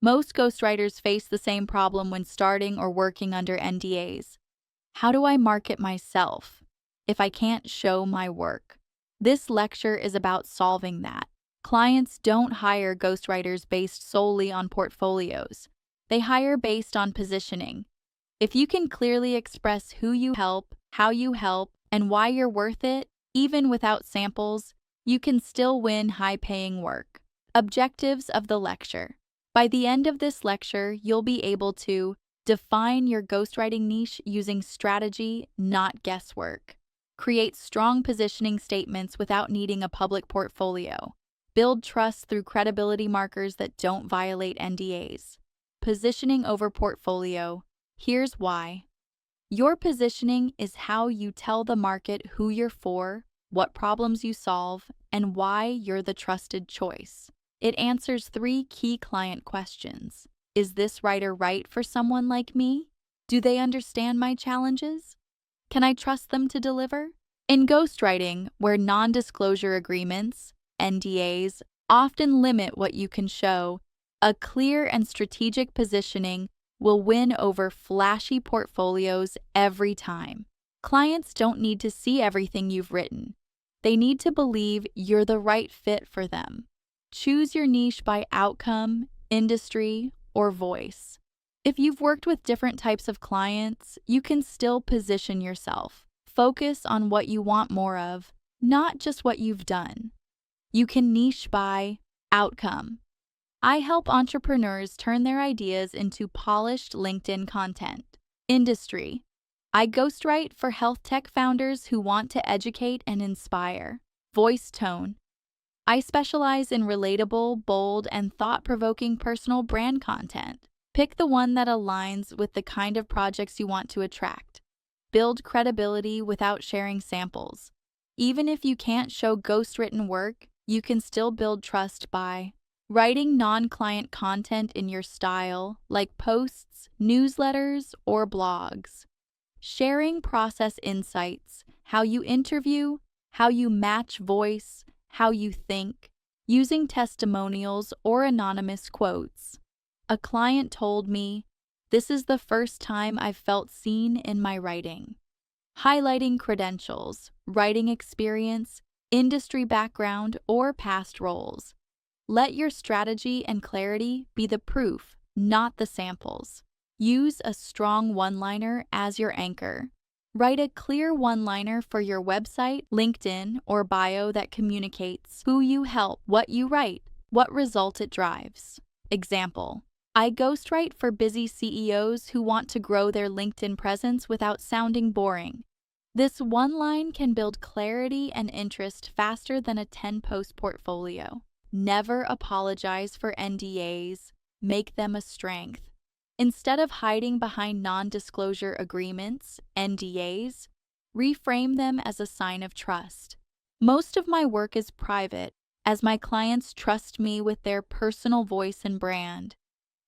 Most ghostwriters face the same problem when starting or working under NDAs. How do I market myself if I can't show my work? This lecture is about solving that. Clients don't hire ghostwriters based solely on portfolios. They hire based on positioning. If you can clearly express who you help, how you help, and why you're worth it, even without samples, you can still win high-paying work. Objectives of the lecture. By the end of this lecture, you'll be able to define your ghostwriting niche using strategy, not guesswork. Create strong positioning statements without needing a public portfolio. Build trust through credibility markers that don't violate NDAs. Positioning over portfolio. Here's why. Your positioning is how you tell the market who you're for, what problems you solve, and why you're the trusted choice. It answers 3 key client questions. Is this writer right for someone like me? Do they understand my challenges? Can I trust them to deliver? In ghostwriting, where non-disclosure agreements, NDAs, often limit what you can show, a clear and strategic positioning will win over flashy portfolios every time. Clients don't need to see everything you've written. They need to believe you're the right fit for them. Choose your niche by outcome, industry, or voice. If you've worked with different types of clients, you can still position yourself. Focus on what you want more of, not just what you've done. You can niche by outcome. I help entrepreneurs turn their ideas into polished LinkedIn content. Industry. I ghostwrite for health tech founders who want to educate and inspire. Voice tone. I specialize in relatable, bold, and thought-provoking personal brand content. Pick the one that aligns with the kind of projects you want to attract. Build credibility without sharing samples. Even if you can't show ghostwritten work, you can still build trust by writing non-client content in your style, like posts, newsletters, or blogs. Sharing process insights, how you interview, how you match voice, how you think, using testimonials or anonymous quotes. A client told me, "This is the first time I've felt seen in my writing." Highlighting credentials, writing experience, industry background, or past roles. Let your strategy and clarity be the proof, not the samples. Use a strong one-liner as your anchor. Write a clear one-liner for your website, LinkedIn, or bio that communicates who you help, what you write, what result it drives. Example: I ghostwrite for busy CEOs who want to grow their LinkedIn presence without sounding boring. This one line can build clarity and interest faster than a 10-post portfolio. Never apologize for NDAs. Make them a strength. Instead of hiding behind non-disclosure agreements, NDAs, reframe them as a sign of trust. Most of my work is private, as my clients trust me with their personal voice and brand.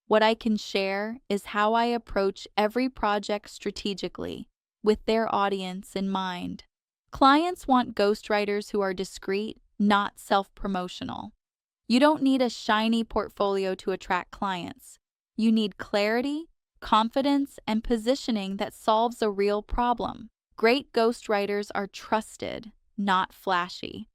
What I can share is how I approach every project strategically, with their audience in mind. Clients want ghostwriters who are discreet, not self-promotional. You don't need a shiny portfolio to attract clients. You need clarity, confidence, and positioning that solves a real problem. Great ghostwriters are trusted, not flashy.